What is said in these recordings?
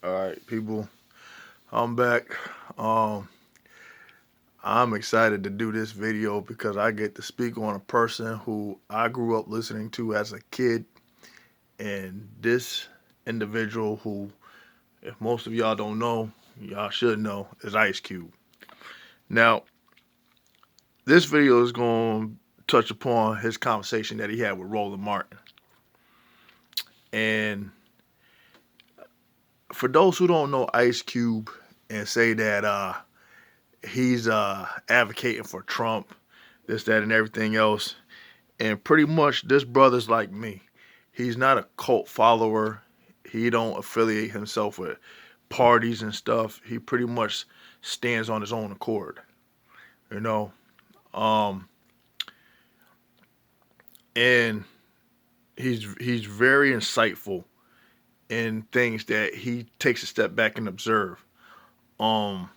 All right, people, I'm back. Um, I'm excited to do this video because I get to speak on a person who I grew up listening to as a kid, and this individual who, if most of y'all don't know, y'all should know, is Ice Cube. Now, this video is going to touch upon his conversation that he had with Rowland Martin. And for those who don't know Ice Cube and say that he's advocating for Trump, this, that, and everything else. And pretty much this brother's like me. He's not a cult follower. He don't affiliate himself with parties and stuff. He pretty much stands on his own accord. You know? Um and he's very insightful in things that he takes a step back and observe. Um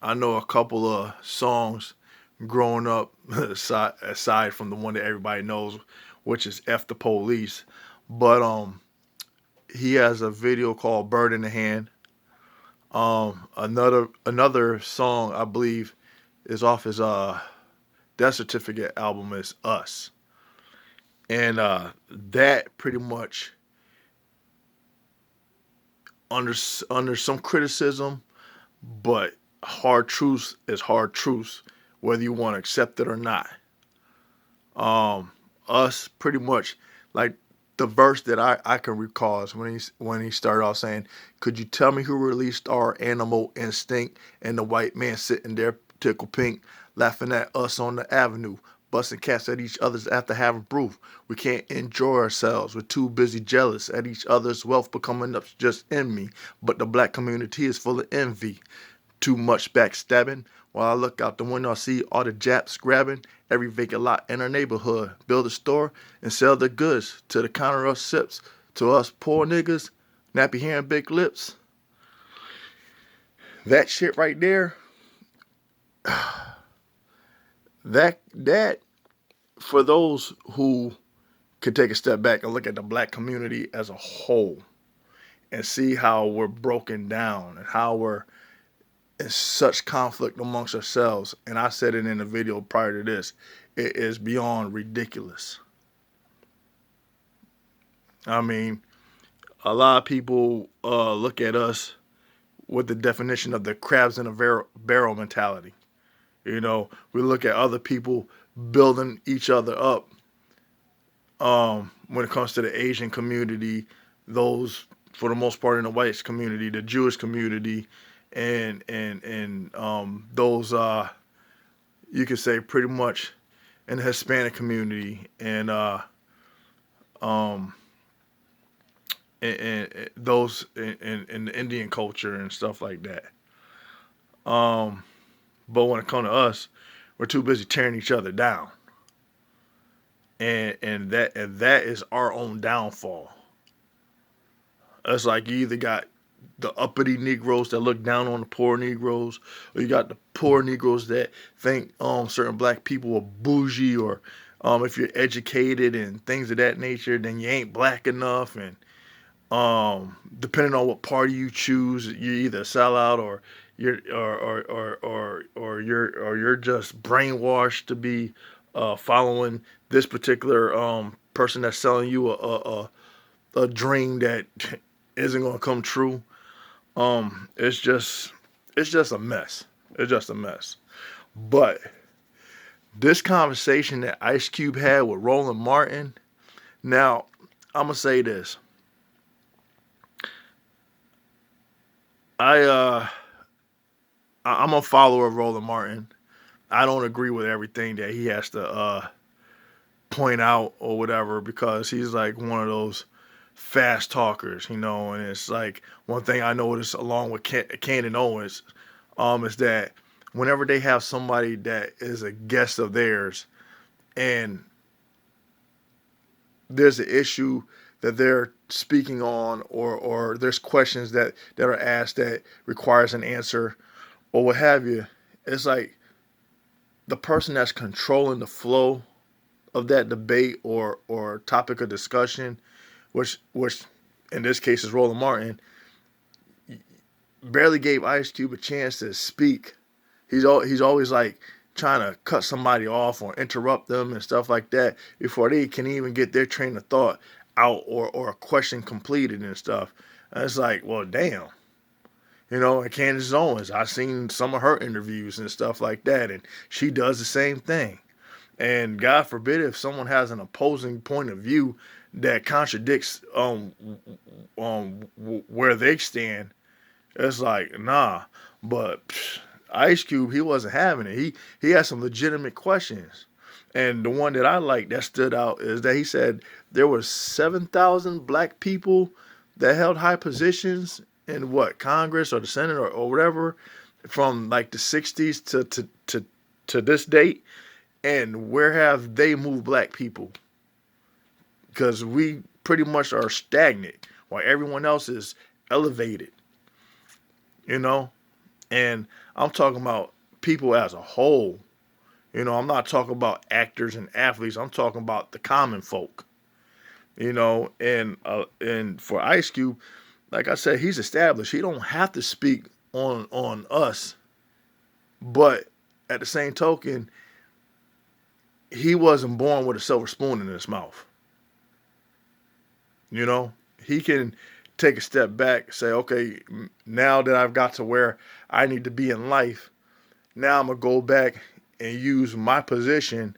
I know a couple of songs growing up, aside from the one that everybody knows, which is F the Police. But he has a video called Bird in the Hand. Another song I believe is off his Death Certificate album is Us. And that pretty much under under some criticism, but hard truths is hard truths, whether you want to accept it or not. Us pretty much like the verse that I can recall is when he started off saying, "Could you tell me who released our animal instinct?" And the white man sitting there tickle pink, laughing at us on the avenue, busting cats at each other's after having brew. We can't enjoy ourselves. We're too busy jealous at each other's wealth becoming up just in me. But the black community is full of envy. Too much backstabbing. While I look out the window, I see all the Japs grabbing every vacant lot in our neighborhood. Build a store and sell the goods to the counter of sips. To us poor niggas, nappy hair and big lips. That shit right there, that for those who could take a step back and look at the black community as a whole and see how we're broken down and how we're in such conflict amongst ourselves. And I said it in the video prior to this, it is beyond ridiculous. I mean, a lot of people look at us with the definition of the crabs in a barrel mentality. You know, we look at other people building each other up. When it comes to the Asian community, those for the most part in the white community, the Jewish community, and those you could say pretty much in the Hispanic community um and those in the Indian culture and stuff like that. Um, but when it comes to us, we're too busy tearing each other down, and that is our own downfall. It's like you either got the uppity Negroes that look down on the poor Negroes, or you got the poor Negroes that think certain black people are bougie, or if you're educated and things of that nature, then you ain't black enough, and depending on what party you choose, you either sell out or you're just brainwashed to be following this particular person that's selling you a dream that isn't gonna come true. It's just a mess. It's just a mess. But this conversation that Ice Cube had with Rowland Martin. Now, I'm gonna say this. I I'm a follower of Rowland Martin. I don't agree with everything that he has to point out or whatever because he's like one of those fast talkers, you know. And it's like one thing I noticed along with Cannon Owens, is that whenever they have somebody that is a guest of theirs and there's an issue that they're speaking on or there's questions that are asked that requires an answer or what have you, it's like the person that's controlling the flow of that debate or topic of discussion, which in this case is Roland Martin, barely gave Ice Cube a chance to speak. He's always like trying to cut somebody off or interrupt them and stuff like that before they can even get their train of thought out or a question completed and stuff. And it's like, well, damn. And Candace Owens, I've seen some of her interviews and stuff like that, and she does the same thing. And God forbid if someone has an opposing point of view that contradicts where they stand, it's like, nah. But Ice Cube, he wasn't having it. He had some legitimate questions. And the one that I like that stood out is that he said there were 7,000 black people that held high positions in what, Congress or the Senate or whatever, from like the 60s to this date. And where have they moved black people? Because we pretty much are stagnant while everyone else is elevated, you know? And I'm talking about people as a whole. I'm not talking about actors and athletes. I'm talking about the common folk. And for Ice Cube, like I said, he's established. He don't have to speak on us, but at the same token, he wasn't born with a silver spoon in his mouth. He can take a step back, say, okay, now that I've got to where I need to be in life, now I'm going to go back and use my position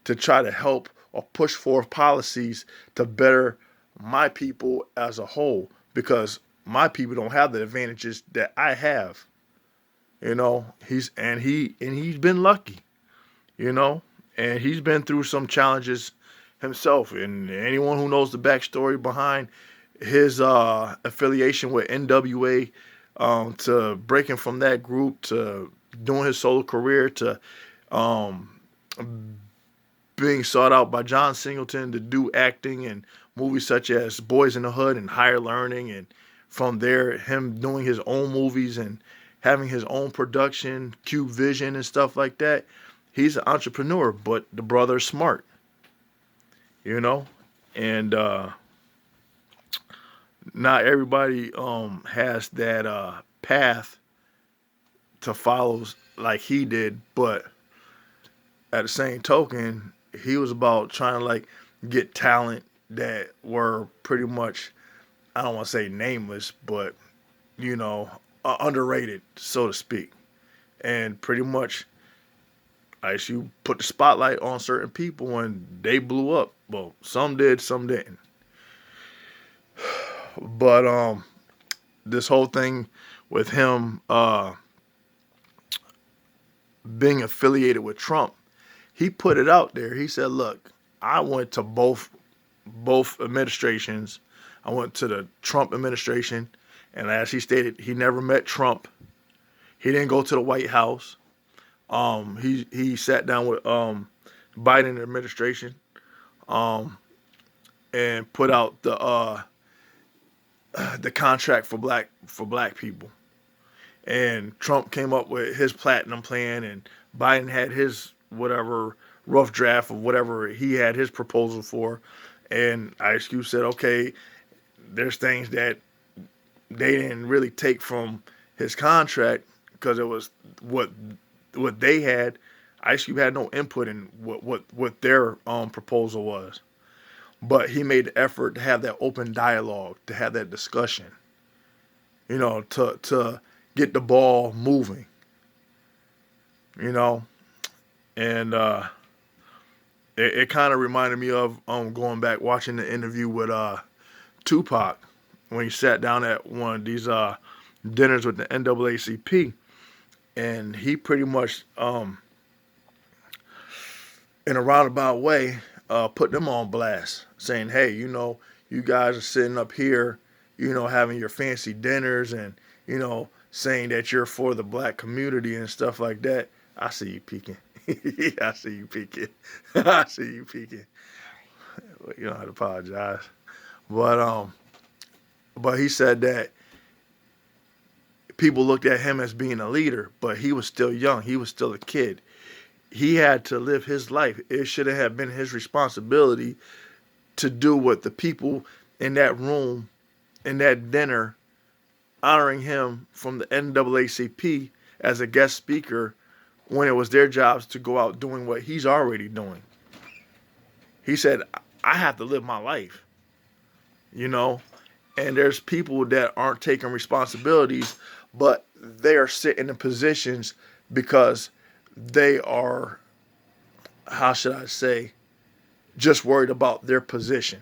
to try to help or push forth policies to better my people as a whole, because my people don't have the advantages that I have. He's been lucky, and he's been through some challenges himself. And anyone who knows the backstory behind his affiliation with NWA, to breaking from that group, to doing his solo career, to um, being sought out by John Singleton to do acting in movies such as Boys in the Hood and Higher Learning, and from there him doing his own movies and having his own production, Cube Vision and stuff like that. He's an entrepreneur, but the brother's smart, and not everybody has that path to follow like he did. But at the same token, he was about trying to like get talent that were pretty much, I don't want to say nameless, but underrated, so to speak. And pretty much, as you put the spotlight on certain people and they blew up. Well, some did, some didn't. But this whole thing with him being affiliated with Trump, he put it out there. He said, "Look, I went to both administrations. I went to the Trump administration, and as he stated, he never met Trump. He didn't go to the White House. He sat down with Biden administration, and put out the contract for black people. And Trump came up with his platinum plan, and Biden had his whatever rough draft of whatever he had his proposal for. And Ice Cube said, okay, there's things that they didn't really take from his contract because it was what they had. Ice Cube had no input in what their proposal was. But he made the effort to have that open dialogue, to have that discussion, to get the ball moving, and it kind of reminded me of going back watching the interview with Tupac when he sat down at one of these dinners with the NAACP, and he pretty much in a roundabout way put them on blast, saying, hey, you guys are sitting up here, having your fancy dinners and, saying that you're for the black community and stuff like that. I see you peeking. I see you peeking. I see you peeking. You don't have to apologize. But he said that people looked at him as being a leader, but he was still young. He was still a kid. He had to live his life. It should have been his responsibility to do what the people in that room, in that dinner, honoring him from the NAACP as a guest speaker when it was their jobs to go out doing what he's already doing. He said, I have to live my life, you know? And there's people that aren't taking responsibilities, but they are sitting in positions because they are, how should I say, just worried about their position.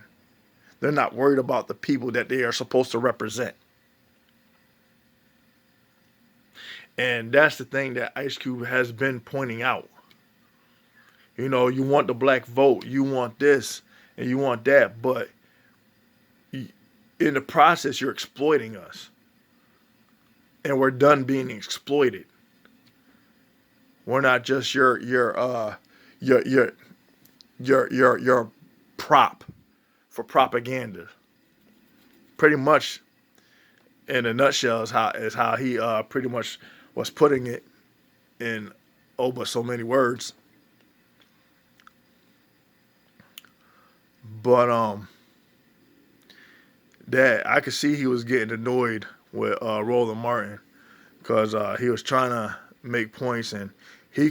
They're not worried about the people that they are supposed to represent. And that's the thing that Ice Cube has been pointing out. You know, you want the black vote, you want this, and you want that, but in the process, you're exploiting us. And we're done being exploited. We're not just your your prop for propaganda. Pretty much, in a nutshell, is how he pretty much was putting it in but so many words. But that I could see he was getting annoyed with Rowland Martin because he was trying to make points, and he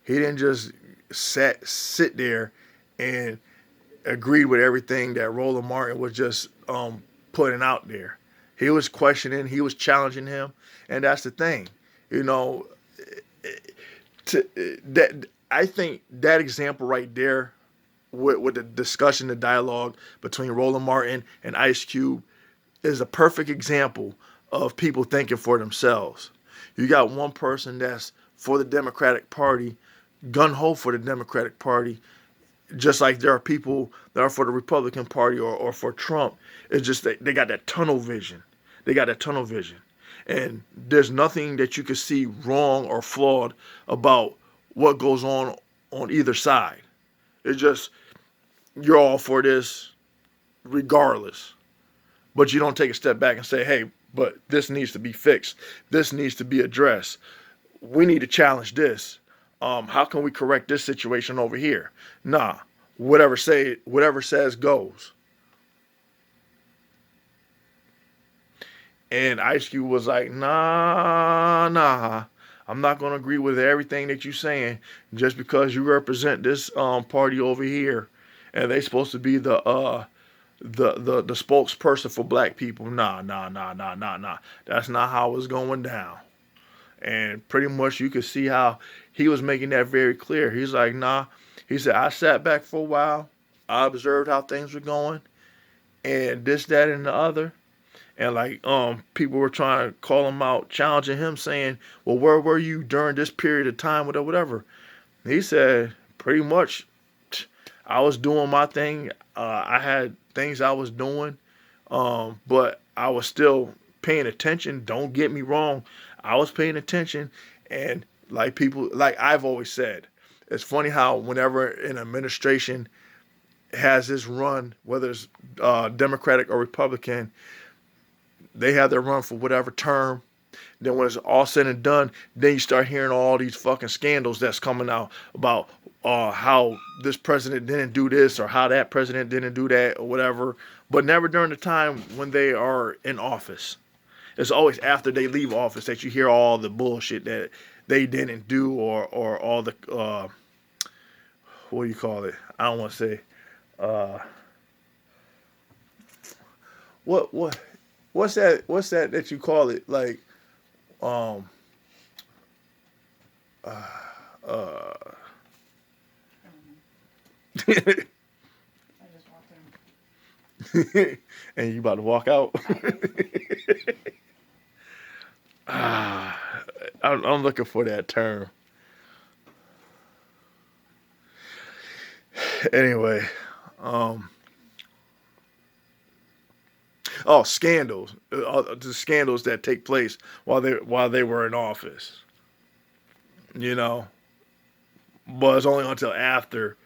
didn't just sit there and agreed with everything that Rowland Martin was just putting out there. He was questioning, he was challenging him, and that's the thing, you know. That I think that example right there, with the discussion, the dialogue between Rowland Martin and Ice Cube, is a perfect example of people thinking for themselves. You got one person that's for the Democratic Party, gun ho for the Democratic Party, just like there are people that are for the Republican Party or for Trump. It's just they got that tunnel vision. They got that tunnel vision. And there's nothing that you can see wrong or flawed about what goes on either side. It's just you're all for this regardless. But you don't take a step back and say, hey, but this needs to be fixed. This needs to be addressed. We need to challenge this. How can we correct this situation over here? Nah, whatever says goes. And Ice Cube was like, nah. I'm not gonna agree with everything that you're saying just because you represent this party over here, and they supposed to be the spokesperson for black people. Nah. That's not how it's going down. And pretty much you could see how he was making that very clear. He's like, nah. He said, I sat back for a while. I observed how things were going, and this, that, and the other. And like people were trying to call him out, challenging him, saying, well, where were you during this period of time, whatever. He said, pretty much, I was doing my thing. I had things I was doing, but I was still paying attention. Don't get me wrong. I was paying attention. And like I've always said, it's funny how whenever an administration has this run, whether it's Democratic or Republican, they have their run for whatever term. Then when it's all said and done, then you start hearing all these fucking scandals that's coming out about how this president didn't do this or how that president didn't do that or whatever, but never during the time when they are in office. It's always after they leave office that you hear all the bullshit that they didn't do or all the, what do you call it? I don't want to say, what what's that you call it, like um uh I just walked in. and you about to walk out. I think so. ah, I'm looking for that term. Anyway, um oh, scandals, the scandals that take place while they were in office, you know. But it's only until after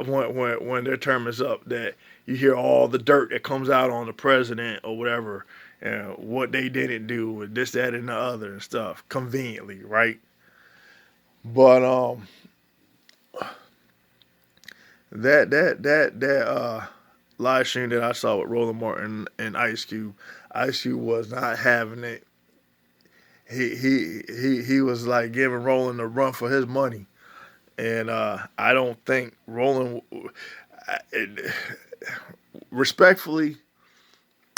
when their term is up that you hear all the dirt that comes out on the president or whatever, and what they didn't do and this, that, and the other and stuff. Conveniently, right? But that live stream that I saw with Rowland Martin and Ice Cube was not having it. He was like giving Roland a run for his money, and I don't think Roland, respectfully,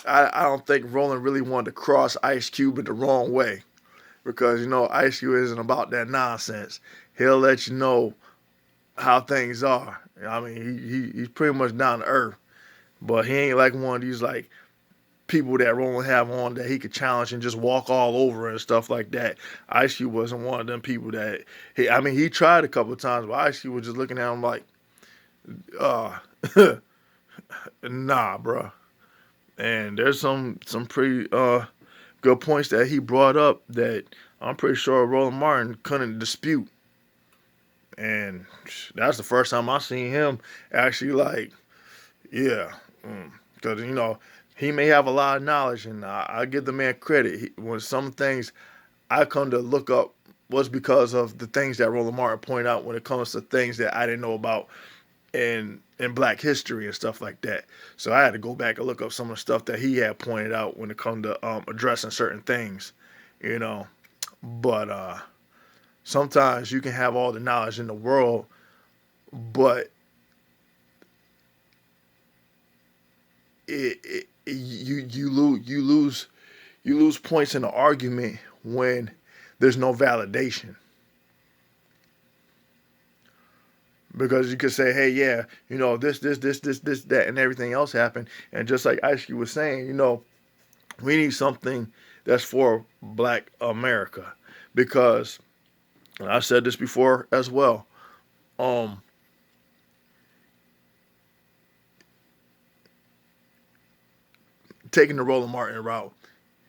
I don't think Roland really wanted to cross Ice Cube in the wrong way because you know Ice Cube isn't about that nonsense. He'll let you know how things are. I mean, he's pretty much down to earth, but he ain't like one of these like people that Roland have on that he could challenge and just walk all over and stuff like that. Ice Cube wasn't one of them people that I mean, he tried a couple of times, but Ice Cube was just looking at him like, uh, nah, bro. And there's some pretty good points that he brought up that I'm pretty sure Roland Martin couldn't dispute. And that's the first time I seen him actually like, yeah, because you know he may have a lot of knowledge, and I give the man credit. When some things I come to look up was because of the things that Roland Martin pointed out when it comes to things that I didn't know about in Black history and stuff like that. So I had to go back and look up some of the stuff that he had pointed out when it come to addressing certain things, you know. But sometimes you can have all the knowledge in the world, but you lose points in the argument when there's no validation. Because you could say, hey, yeah, you know, this, that, and everything else happened. And just like Ice was saying, you know, we need something that's for Black America. Because, and I've said this before as well, um, taking the Roland Martin route,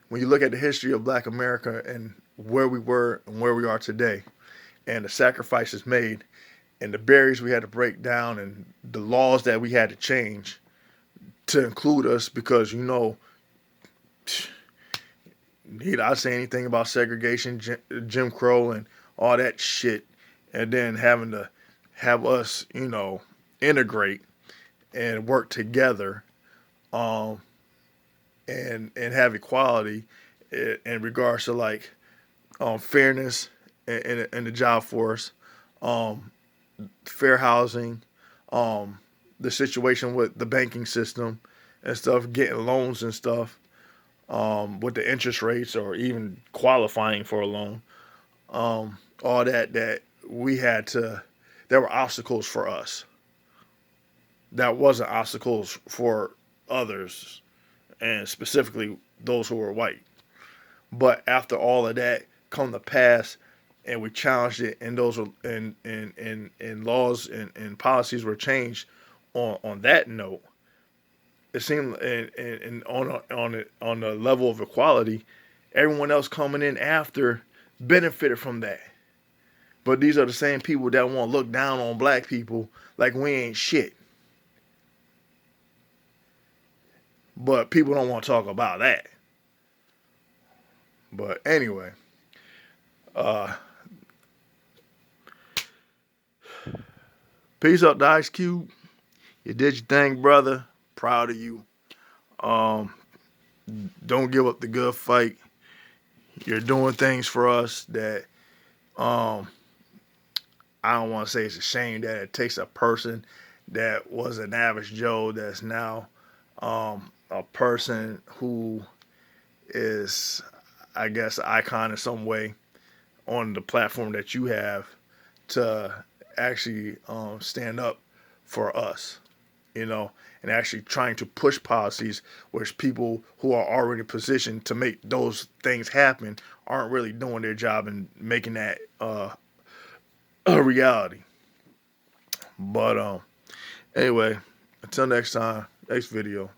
when you look at the history of Black America and where we were and where we are today, and the sacrifices made, and the barriers we had to break down, and the laws that we had to change to include us, because you know, need I say anything about segregation, Jim Crow, and all that shit, and then having to have us, you know, integrate and work together, um, and have equality in regards to like fairness in the job force, um, fair housing, the situation with the banking system and stuff, getting loans and stuff, with the interest rates or even qualifying for a loan, all that we had to, there were obstacles for us. That wasn't obstacles for others, and specifically those who were white. But after all of that come to pass, and we challenged it, and those were, and laws and policies were changed on that note. It seemed, and on the level of equality, everyone else coming in after benefited from that. But these are the same people that want to look down on Black people like we ain't shit. But people don't want to talk about that. But anyway, uh, peace up to Ice Cube. You did your thing, brother. Proud of you. Um, don't give up the good fight. You're doing things for us that um, I don't want to say it's a shame that it takes a person that was an average Joe that's now a person who is, I guess, an icon in some way on the platform that you have to actually stand up for us, you know, and actually trying to push policies which people who are already positioned to make those things happen aren't really doing their job and making that a reality. But anyway, until next time, next video.